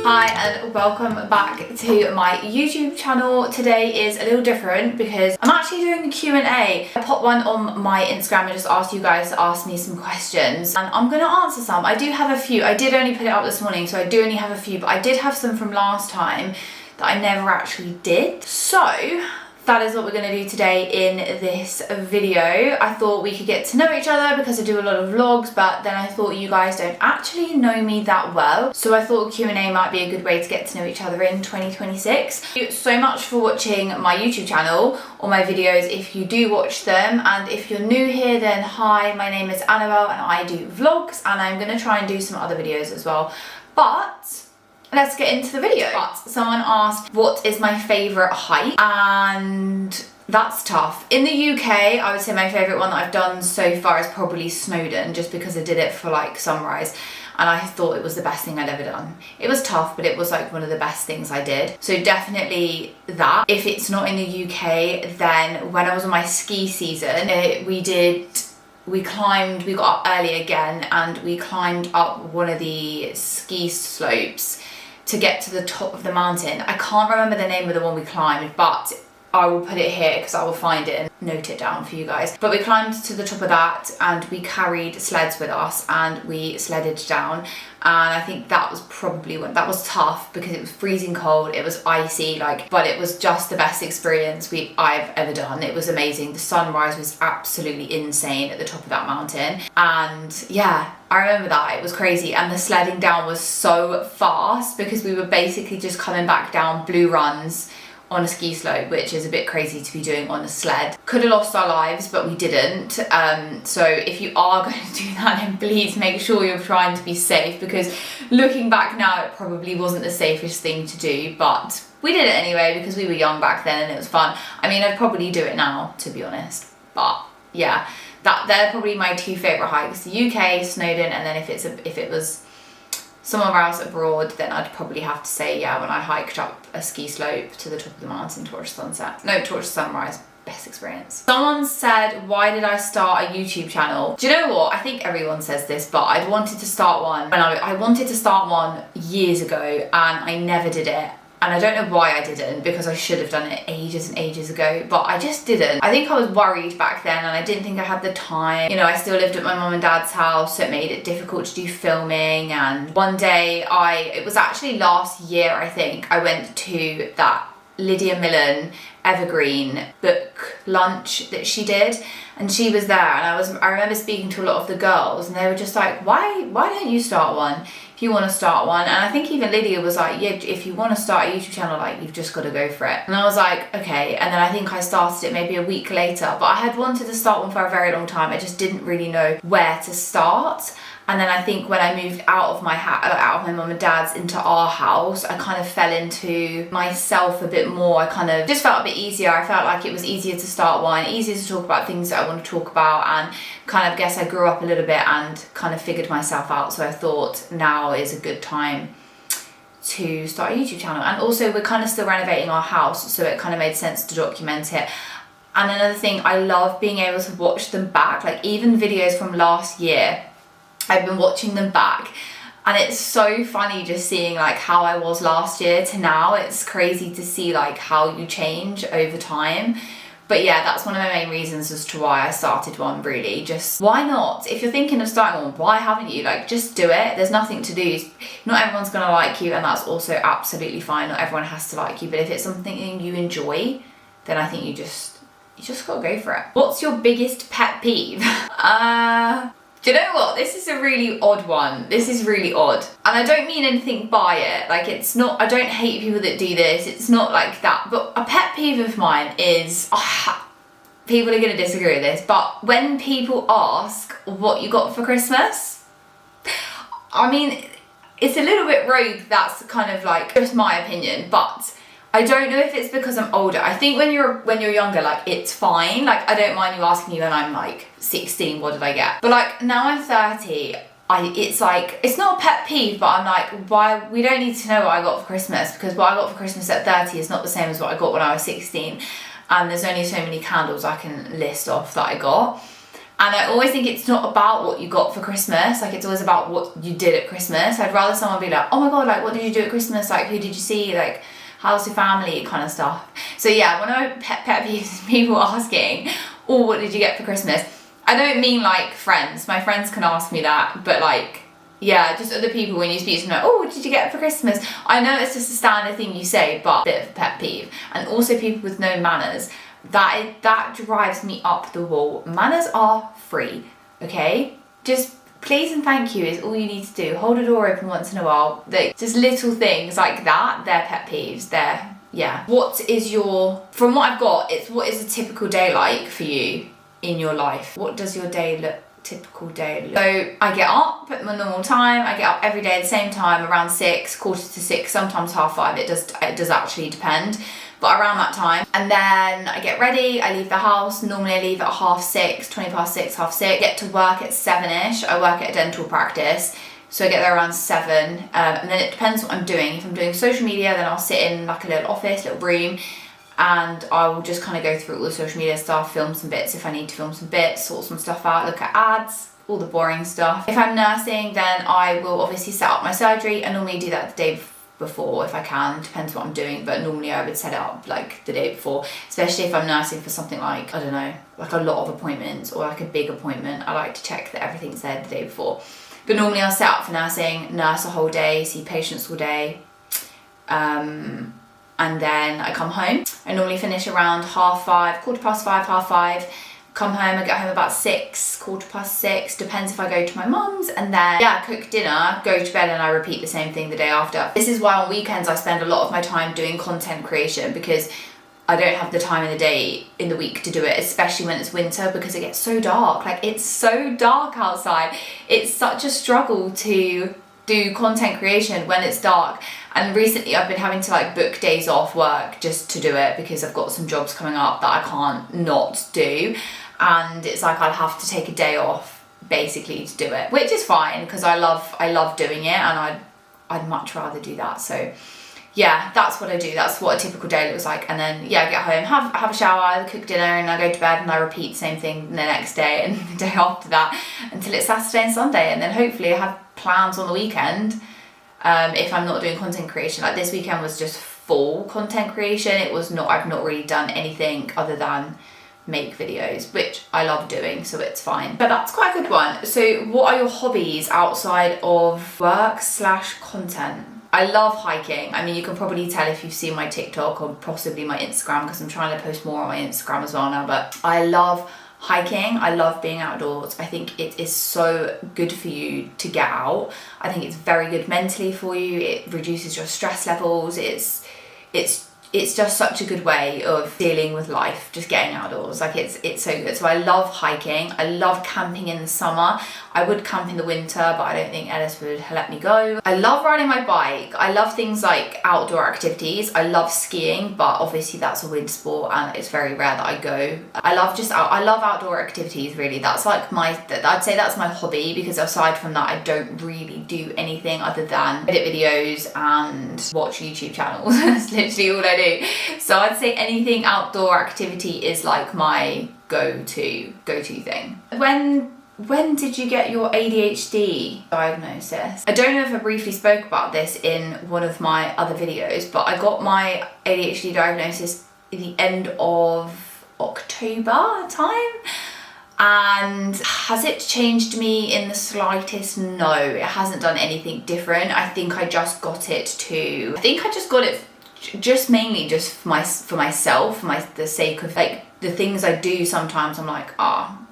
Hi and welcome back to my YouTube channel. Today is a little different because I'm actually doing a Q&A. I popped one on my Instagram and just asked you guys to ask me some questions and I'm going to answer some. I do have a few. I did only put it up this morning, so I do only have a few, but I did have some from last time that I never actually did. So that is what we're going to do today in this video. I thought we could get to know each other because I do a lot of vlogs, but then I thought you guys don't actually know me that well. So I thought Q&A might be a good way to get to know each other in 2026. Thank you so much for watching my YouTube channel or my videos if you do watch them. And if you're new here, then hi, my name is Annabelle and I do vlogs and I'm going to try and do some other videos as well. But let's get into the video. But someone asked, what is my favourite hike? And that's tough. In the UK, I would say my favourite one that I've done so far is probably Snowdon, just because I did it for like sunrise and I thought it was the best thing I'd ever done. It was tough, but it was like one of the best things I did. So definitely that. If it's not in the UK, then when I was on my ski season, we got up early again and we climbed up one of the ski slopes to get to the top of the mountain. I can't remember the name of the one we climbed, but I will put it here because I will find it and note it down for you guys. But we climbed to the top of that and we carried sleds with us and we sledded down. And I think that was probably that was tough because it was freezing cold, it was icy, but it was just the best experience I've ever done. It was amazing. The sunrise was absolutely insane at the top of that mountain. And yeah, I remember that, it was crazy. And the sledding down was so fast because we were basically just coming back down blue runs on a ski slope, which is a bit crazy to be doing on a sled. Could have lost our lives, but we didn't. So if you are going to do that, then please make sure you're trying to be safe, because looking back now, it probably wasn't the safest thing to do, but we did it anyway because we were young back then and it was fun. I mean, I'd probably do it now, to be honest, but yeah, they're probably my two favourite hikes: the UK, Snowdon, and then if it was somewhere else abroad, then I'd probably have to say, yeah, when I hiked up a ski slope to the top of the mountain towards sunrise, best experience. Someone said, why did I start a YouTube channel? Do you know what? I think everyone says this, but I wanted to start one years ago and I never did it. And I don't know why I didn't, because I should have done it ages and ages ago, but I just didn't. I think I was worried back then and I didn't think I had the time. You know, I still lived at my mum and dad's house, so it made it difficult to do filming. And one day it was actually last year, I think, I went to that Lydia Millen Evergreen book lunch that she did, and she was there, and I remember speaking to a lot of the girls and they were just like, why don't you start one if you want to start one? And I think even Lydia was like, yeah, if you want to start a YouTube channel, like, you've just got to go for it. And I was like, okay. And then I think I started it maybe a week later, but I had wanted to start one for a very long time. I just didn't really know where to start. And then I think when I moved out of my mum and dad's into our house, I kind of fell into myself a bit more. I kind of just felt a bit easier. I felt like it was easier to start one, easier to talk about things that I want to talk about, and kind of guess I grew up a little bit and kind of figured myself out. So I thought now is a good time to start a YouTube channel. And also we're kind of still renovating our house, so it kind of made sense to document it. And another thing, I love being able to watch them back, like even videos from last year. I've been watching them back and it's so funny just seeing like how I was last year to now. It's crazy to see like how you change over time. But yeah, that's one of the main reasons as to why I started one, really. Just why not? If you're thinking of starting one, why haven't you? Like, just do it. There's nothing to do. Not everyone's gonna like you, and that's also absolutely fine. Not everyone has to like you, but if it's something you enjoy, then I think you just gotta go for it. What's your biggest pet peeve? Do you know what? This is a really odd one. This is really odd. And I don't mean anything by it. Like, it's not, I don't hate people that do this. It's not like that. But a pet peeve of mine is, people are gonna disagree with this, but when people ask what you got for Christmas, I mean, it's a little bit rogue. That's kind of like just my opinion, but I don't know if it's because I'm older. I think when you're younger, like, it's fine. Like, I don't mind you asking me when I'm like 16, what did I get? But like, now I'm 30, it's like, it's not a pet peeve, but I'm like, why, we don't need to know what I got for Christmas, because what I got for Christmas at 30 is not the same as what I got when I was 16. And there's only so many candles I can list off that I got. And I always think it's not about what you got for Christmas, like it's always about what you did at Christmas. I'd rather someone be like, oh my god, like what did you do at Christmas, like who did you see, like how's your family, kind of stuff. So yeah, one of my pet peeves is people asking, oh, what did you get for Christmas? I don't mean like friends, my friends can ask me that, but like, yeah, just other people when you speak to them, like, oh, what did you get for Christmas? I know it's just a standard thing you say, but a bit of a pet peeve. And also people with no manners. That drives me up the wall. Manners are free, okay? Just please and thank you is all you need to do. Hold a door open once in a while. Like, just little things like that, they're pet peeves. Yeah. What is your, from what I've got, it's what is a typical day like for you in your life? What does your typical day look? So I get up at my normal time. I get up every day at the same time, around 6, 4:45, sometimes 5:30. It does actually depend. But around that time, and then I get ready, I leave the house. Normally I leave at 6:30, 6:20, 6:30, get to work at 7ish. I work at a dental practice, so I get there around 7, and then it depends what I'm doing. If I'm doing social media, then I'll sit in like a little office, little room, and I will just kind of go through all the social media stuff, film some bits if I need to film some bits, sort some stuff out, look at ads, all the boring stuff. If I'm nursing, then I will obviously set up my surgery. I normally do that the day before if I can, depends what I'm doing, but normally I would set it up like the day before, especially if I'm nursing for something like, I don't know, like a lot of appointments or like a big appointment. I like to check that everything's there the day before. But normally I'll set up for nursing, nurse a whole day, see patients all day, and then I come home. I normally finish around 5:30, 5:15, 5:30. Come home, I get home about 6, 6:15, depends if I go to my mum's, and then yeah, cook dinner, go to bed, and I repeat the same thing the day after. This is why on weekends I spend a lot of my time doing content creation, because I don't have the time in the day, in the week to do it, especially when it's winter, because it gets so dark. Like, it's so dark outside. It's such a struggle to do content creation when it's dark. And recently I've been having to like book days off work just to do it, because I've got some jobs coming up that I can't not do. And it's like I'll have to take a day off basically to do it, which is fine because I love doing it, and I'd much rather do that. So yeah, that's what I do. That's what a typical day looks like. And then yeah, I get home, have a shower, cook dinner, and I go to bed, and I repeat the same thing the next day and the day after that until it's Saturday and Sunday. And then hopefully I have plans on the weekend if I'm not doing content creation. Like this weekend was just full content creation. I've not really done anything other than make videos, which I love doing, so it's fine. But that's quite a good one. So what are your hobbies outside of work/content? I love hiking. I mean, you can probably tell if you've seen my TikTok or possibly my Instagram, because I'm trying to post more on my Instagram as well now, but I love hiking. I love being outdoors. I think it is so good for you to get out. I think it's very good mentally for you. It reduces your stress levels. It's just such a good way of dealing with life, just getting outdoors. Like it's so good. So I love hiking. I love camping in the summer. I would camp in the winter, but I don't think Ellis would let me go. I love riding my bike. I love things like outdoor activities. I love skiing, but obviously that's a wind sport and it's very rare that I go. I love outdoor activities, really. That's like I'd say that's my hobby, because aside from that, I don't really do anything other than edit videos and watch YouTube channels. That's literally all I do. So I'd say anything outdoor activity is like my go-to thing. When did you get your ADHD diagnosis? I don't know if I briefly spoke about this in one of my other videos, but I got my ADHD diagnosis at the end of October time. And has it changed me in the slightest? No, it hasn't done anything different. I think I just got it just mainly just for myself, for the sake of like the things I do. Sometimes I'm like,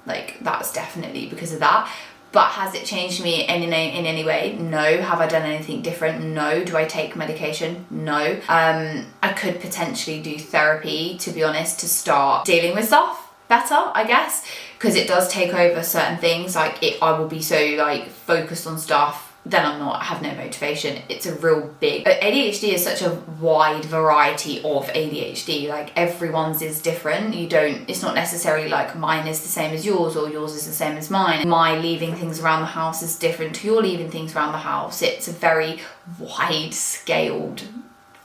like that's definitely because of that. But has it changed me in any way? No. Have I done anything different? No. Do I take medication? No. I could potentially do therapy, to be honest, to start dealing with stuff better, I guess, because it does take over certain things. Like I will be so like focused on stuff, then I have no motivation. It's a real big... ADHD is such a wide variety of ADHD. Like everyone's is different. It's not necessarily like mine is the same as yours or yours is the same as mine. My leaving things around the house is different to your leaving things around the house. It's a very wide scaled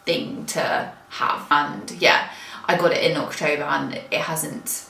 thing to have. And yeah, I got it in October and it hasn't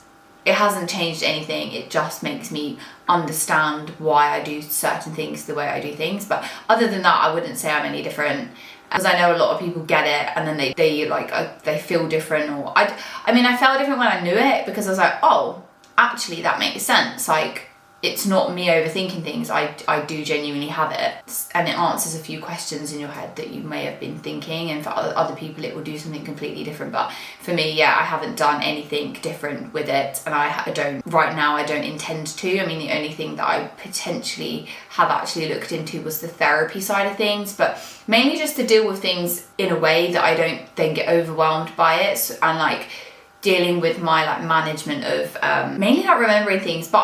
it hasn't changed anything. It just makes me understand why I do certain things the way I do things. But other than that, I wouldn't say I'm any different. Because I know a lot of people get it and then they feel different, or I mean I felt different when I knew it, because I was like, oh, actually that makes sense. Like, it's not me overthinking things. I do genuinely have it, and it answers a few questions in your head that you may have been thinking, and for other people it will do something completely different. But for me, yeah, I haven't done anything different with it, and I don't right now. I don't intend to. I mean, the only thing that I potentially have actually looked into was the therapy side of things, but mainly just to deal with things in a way that I don't then get overwhelmed by it, and like dealing with my like management of mainly not remembering things, but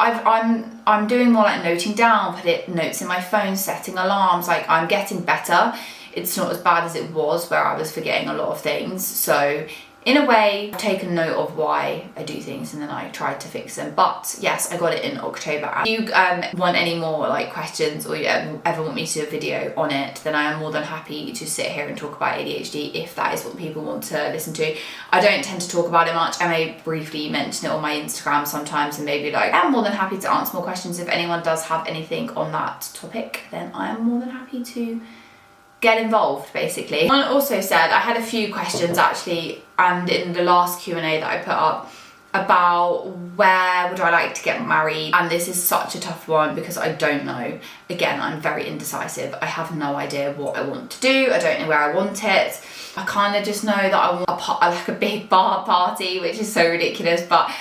I'm doing more like noting down, put notes in my phone, setting alarms. Like, I'm getting better. It's not as bad as it was where I was forgetting a lot of things. So in a way, I've taken note of why I do things, and then I tried to fix them. But yes, I got it in October. If you want any more like questions, or you ever want me to do a video on it, then I am more than happy to sit here and talk about ADHD if that is what people want to listen to. I don't tend to talk about it much. I may briefly mention it on my Instagram sometimes, and maybe like, I'm more than happy to answer more questions. If anyone does have anything on that topic, then I am more than happy to get involved, basically. Someone also said, I had a few questions actually, and in the last Q&A that I put up, about where would I like to get married, and this is such a tough one because I don't know. Again, I'm very indecisive. I have no idea what I want to do. I don't know where I want it. I kind of just know that I want like a big bar party, which is so ridiculous, but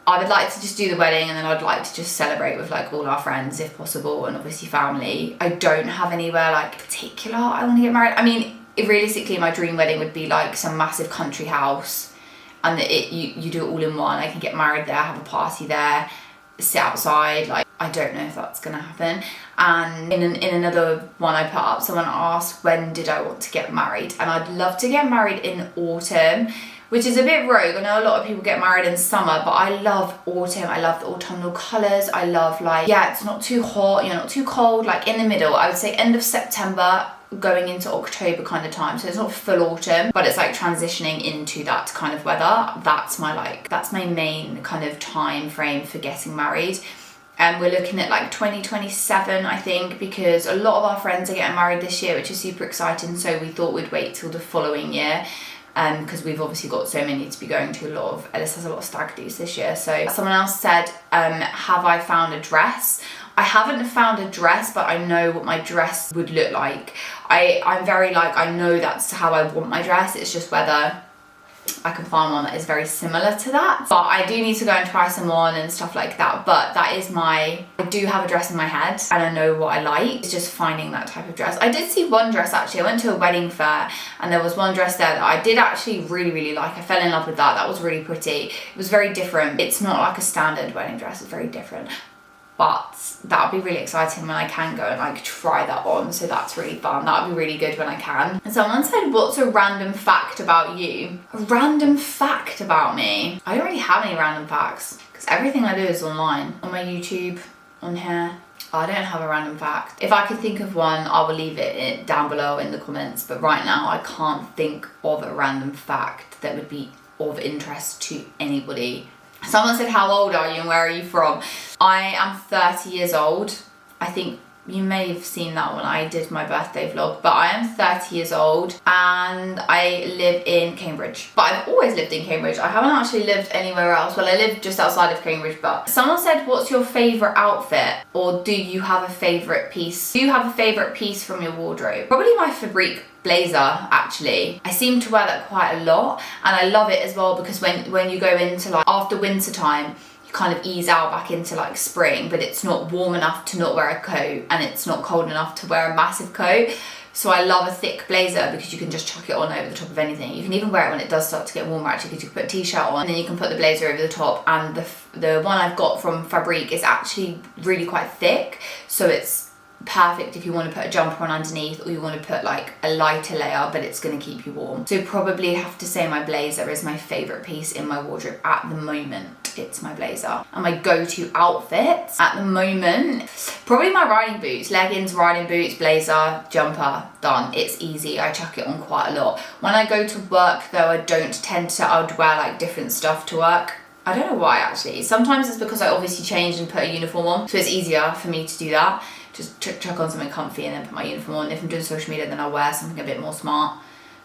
I would like to just do the wedding, and then I'd like to just celebrate with like all our friends if possible, and obviously family. I don't have anywhere like particular I want to get married. I mean, realistically, my dream wedding would be like some massive country house, and you do it all in one. I can get married there, have a party there, sit outside. Like, I don't know if that's gonna happen. And in another one I put up, someone asked, when did I want to get married? And I'd love to get married in autumn, which is a bit rogue. I know a lot of people get married in summer, but I love autumn. I love the autumnal colours. I love, like, yeah, it's not too hot, you know, not too cold, like in the middle. I would say end of September going into October kind of time. So it's not full autumn, but it's like transitioning into that kind of weather. That's my main kind of time frame for getting married. And we're looking at like 2027, I think, because a lot of our friends are getting married this year, which is super exciting. So we thought we'd wait till the following year, because we've obviously got so many to be going to. Ellis has a lot of stag do's this year. So someone else said, have I found a dress? I haven't found a dress, but I know what my dress would look like. I'm very like, I know that's how I want my dress. It's just whether I can find one that is very similar to that. But I do need to go and try some on and stuff like that. But that is I do have a dress in my head, and I know what I like. It's just finding that type of dress. I did see one dress actually. I went to a wedding fair, and there was one dress there that I did actually really, really like. I fell in love with that. That was really pretty. It was very different. It's not like a standard wedding dress. It's very different. But that would be really exciting when I can go and like try that on. So that's really fun. That would be really good when I can. And someone said, what's a random fact about you? A random fact about me? I don't really have any random facts, because everything I do is online. On my YouTube, on here. I don't have a random fact. If I could think of one, I will leave it down below in the comments. But right now, I can't think of a random fact that would be of interest to anybody. Someone said, how old are you and where are you from? I am 30 years old. I think you may have seen that when I did my birthday vlog, but I am 30 years old and I live in Cambridge. But I've always lived in Cambridge. I haven't actually lived anywhere else. Well, I live just outside of Cambridge, but someone said, what's your favourite outfit? Or do you have a favourite piece? Do you have a favourite piece from your wardrobe? Probably my Fabrique blazer, actually. I seem to wear that quite a lot, and I love it as well because when you go into like after winter time, you kind of ease out back into like spring, but it's not warm enough to not wear a coat, and it's not cold enough to wear a massive coat. So I love a thick blazer because you can just chuck it on over the top of anything. You can even wear it when it does start to get warmer, actually, because you can put a t-shirt on and then you can put the blazer over the top. And the one I've got from Fabrique is actually really quite thick, so it's perfect if you want to put a jumper on underneath, or you want to put like a lighter layer, but it's going to keep you warm. So probably have to say my blazer is my favourite piece in my wardrobe at the moment. It's my blazer. And my go-to outfits at the moment, probably my riding boots, leggings, riding boots, blazer, jumper, done. It's easy. I chuck it on quite a lot. When I go to work though, I don't tend to, I would wear like different stuff to work. I don't know why actually. Sometimes it's because I obviously changed and put a uniform on, so it's easier for me to do that. Just chuck on something comfy and then put my uniform on. If I'm doing social media, then I'll wear something a bit more smart.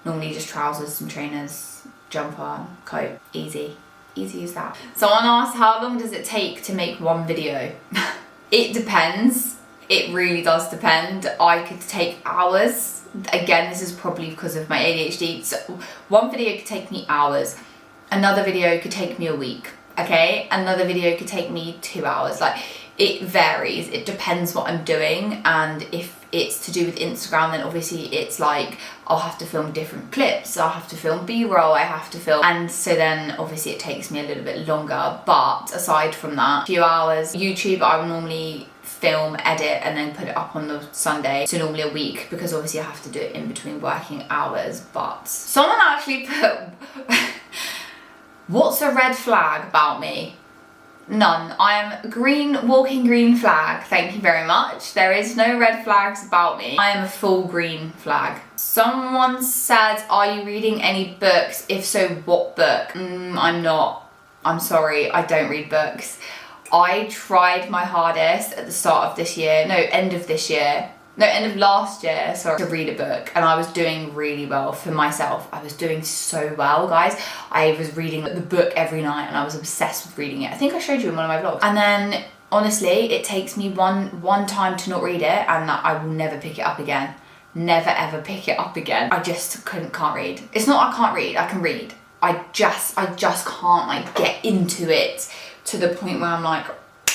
Normally just trousers, some trainers, jumper, coat, easy. Easy as that. Someone asked, how long does it take to make one video? It depends. It really does depend. I could take hours. Again, this is probably because of my ADHD. So one video could take me hours. Another video could take me a week. Okay? Another video could take me 2 hours. Like, it varies. It depends what I'm doing, and if it's to do with Instagram, then obviously it's like I'll have to film different clips, I'll have to film B-roll, I have to film, and so then obviously it takes me a little bit longer. But aside from that, a few hours. YouTube, I will normally film, edit, and then put it up on the Sunday, so normally a week, because obviously I have to do it in between working hours. But someone actually put what's a red flag about me? None. I am green, walking green flag. Thank you very much. There is no red flags about me. I am a full green flag. Someone said, are you reading any books? If so, what book? I'm not. I'm sorry, I don't read books. I tried my hardest at the start of this year, end of last year, sorry, to read a book, and I was doing really well for myself. I was doing so well, guys. I was reading the book every night and I was obsessed with reading it. I think I showed you in one of my vlogs. And then, honestly, it takes me one time to not read it and I will never pick it up again. Never ever pick it up again. I just can't read. It's not I can't read, I can read. I just can't like get into it to the point where I'm like,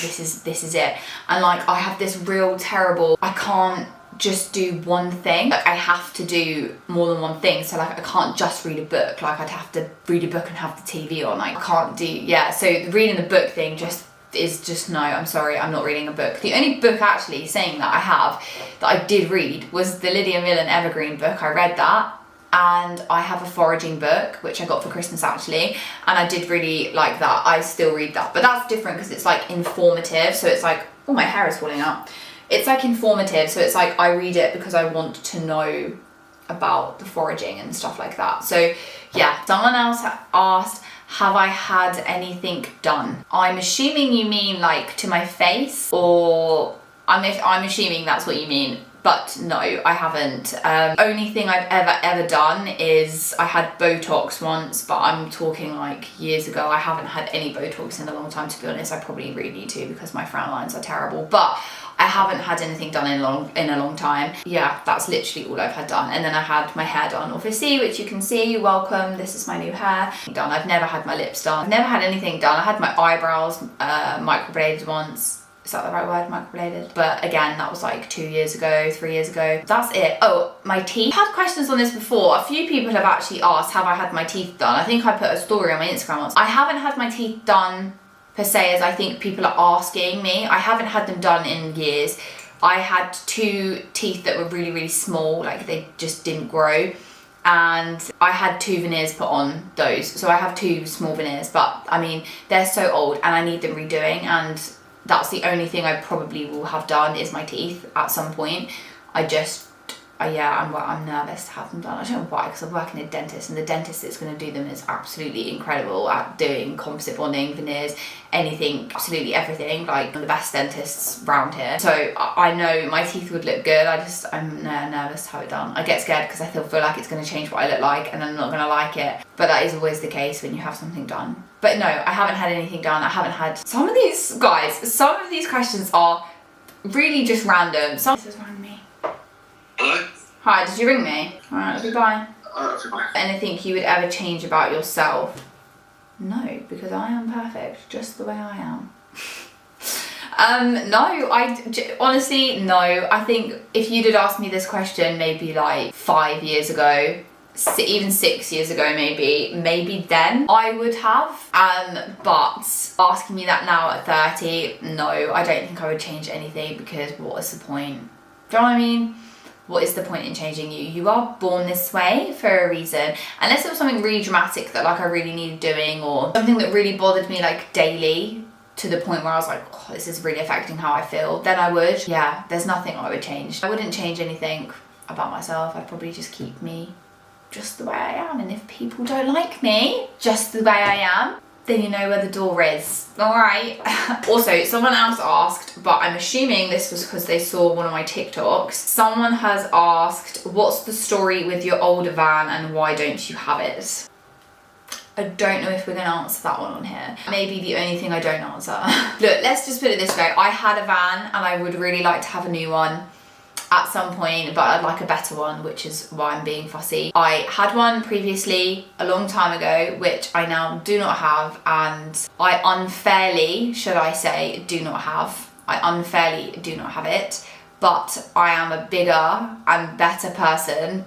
this is it. And like, I have this real terrible, I can't just do one thing. Like, I have to do more than one thing. So like, I can't just read a book. Like, I'd have to read a book and have the TV on. Like, I can't do, yeah. So the reading the book thing is just no, I'm sorry, I'm not reading a book. The only book actually saying that I have, that I did read, was the Lydia Millen Evergreen book. I read that. And I have a foraging book, which I got for Christmas actually, and I did really like that. I still read that, but that's different because it's like informative. So it's like, oh, my hair is falling out. It's like informative, so it's like I read it because I want to know about the foraging and stuff like that. So yeah, someone else asked, have I had anything done? I'm assuming you mean like to my face, or I'm assuming that's what you mean. But no, I haven't. Only thing I've ever done is I had Botox once, but I'm talking like years ago. I haven't had any Botox in a long time, to be honest. I probably really need to because my frown lines are terrible. But I haven't had anything done in a long time. Yeah, that's literally all I've had done. And then I had my hair done, obviously, which you can see. Welcome, this is my new hair. Done. I've never had my lips done. I've never had anything done. I had my eyebrows microbladed once. Is that the right word, microbladed? But again, that was like 2 years ago, 3 years ago. That's it. Oh, my teeth. I've had questions on this before. A few people have actually asked, have I had my teeth done? I think I put a story on my Instagram once. I haven't had my teeth done per se, as I think people are asking me. I haven't had them done in years. I had 2 teeth that were really, really small, like they just didn't grow. And I had 2 veneers put on those. So I have 2 small veneers, but I mean, they're so old and I need them redoing, and that's the only thing I probably will have done is my teeth at some point. I'm nervous to have them done. I don't know why, because I work in a dentist, and the dentist that's going to do them is absolutely incredible at doing composite bonding, veneers, anything, absolutely everything, like the best dentists around here. So I know my teeth would look good. I'm nervous to have it done. I get scared because I feel like it's going to change what I look like and I'm not going to like it. But that is always the case when you have something done. But no, I haven't had anything done. I haven't had some of these questions are really just random. This has rang me. Hello? Hi, did you ring me? Alright, love you, bye. Goodbye. Anything you would ever change about yourself? No, because I am perfect, just the way I am. Honestly, no. I think if you did ask me this question maybe like 5 years ago, even 6 years ago maybe then I would have. But asking me that now at 30, no, I don't think I would change anything, because what is the point? Do you know what I mean? What is the point in changing you? You are born this way for a reason. Unless it was something really dramatic that like I really needed doing, or something that really bothered me like daily to the point where I was like, oh, this is really affecting how I feel, then I would. Yeah, there's nothing I would change. I wouldn't change anything about myself. I'd probably just keep me just the way I am. And if people don't like me just the way I am, then you know where the door is. All right. Also, someone else asked, but I'm assuming this was because they saw one of my TikToks. Someone has asked, what's the story with your older van and why don't you have it? I don't know if we're going to answer that one on here. Maybe the only thing I don't answer. Look, let's just put it this way. I had a van and I would really like to have a new one at some point, but I'd like a better one, which is why I'm being fussy. I had one previously a long time ago, which I now do not have, and I unfairly, should I say, do not have. I unfairly do not have it, but I am a bigger and better person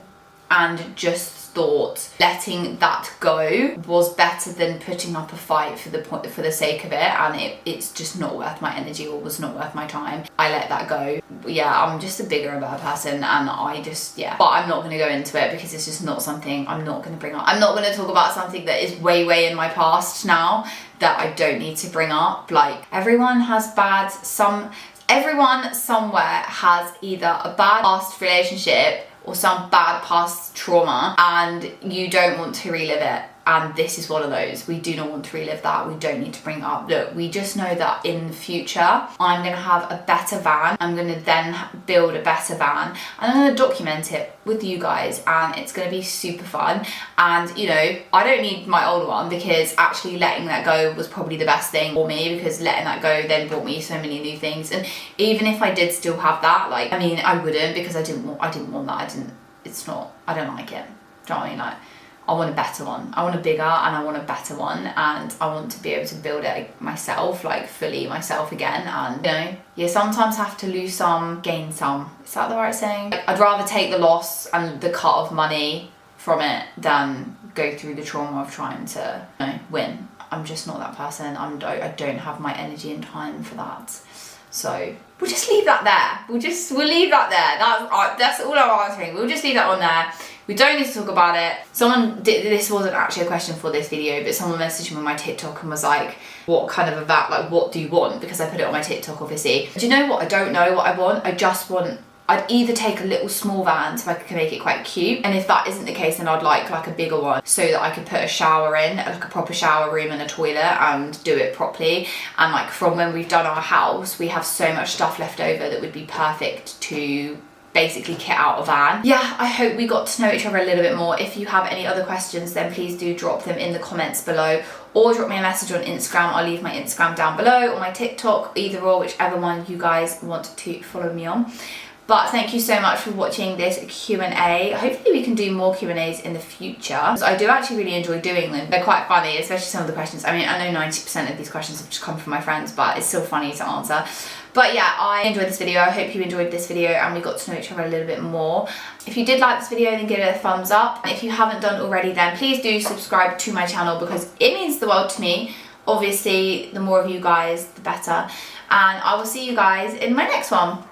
and just thought letting that go was better than putting up a fight for the sake of it, and it's just not worth my energy or was not worth my time. I let that go. Yeah, I'm just a bigger and better person, and I just, yeah. But I'm not going to go into it because it's just not something I'm not going to bring up. I'm not going to talk about something that is way in my past now that I don't need to bring up. Like, everyone somewhere has either a bad past relationship or some bad past trauma, and you don't want to relive it. And this is one of those. We do not want to relive that. We don't need to bring it up. Look, we just know that in the future, I'm going to have a better van. I'm going to then build a better van. And I'm going to document it with you guys. And it's going to be super fun. And, you know, I don't need my older one because actually letting that go was probably the best thing for me, because letting that go then brought me so many new things. And even if I did still have that, like, I mean, I wouldn't, because I didn't want that. I don't like it. Do you know what I mean? Like, I want a better one. I want a bigger and I want a better one, and I want to be able to build it myself, like fully myself again. And, you know, you sometimes have to lose some, gain some. Is that the right saying? I'd rather take the loss and the cut of money from it than go through the trauma of trying to, you know, win. I'm just not that person. I don't have my energy and time for that. So we'll just leave that there. We'll leave that there. That's all I'm answering. We'll just leave that on there. We don't need to talk about it. This wasn't actually a question for this video, but someone messaged me on my TikTok and was like, what kind of a van, like, what do you want? Because I put it on my TikTok, obviously. Do you know what? I don't know what I want. I'd either take a little small van so I can make it quite cute, and if that isn't the case, then I'd like a bigger one so that I could put a shower in, like a proper shower room and a toilet, and do it properly. And like, from when we've done our house, we have so much stuff left over that would be perfect to basically kit out a van. Yeah, I hope we got to know each other a little bit more. If you have any other questions, then please do drop them in the comments below, or drop me a message on Instagram. I'll leave my Instagram down below, or my TikTok, either or, whichever one you guys want to follow me on. But thank you so much for watching this Q&A. Hopefully we can do more Q&As in the future. So I do actually really enjoy doing them. They're quite funny, especially some of the questions. I mean, I know 90% of these questions have just come from my friends, but it's still funny to answer. But yeah, I enjoyed this video. I hope you enjoyed this video and we got to know each other a little bit more. If you did like this video, then give it a thumbs up. And if you haven't done already, then please do subscribe to my channel, because it means the world to me. Obviously, the more of you guys, the better. And I will see you guys in my next one.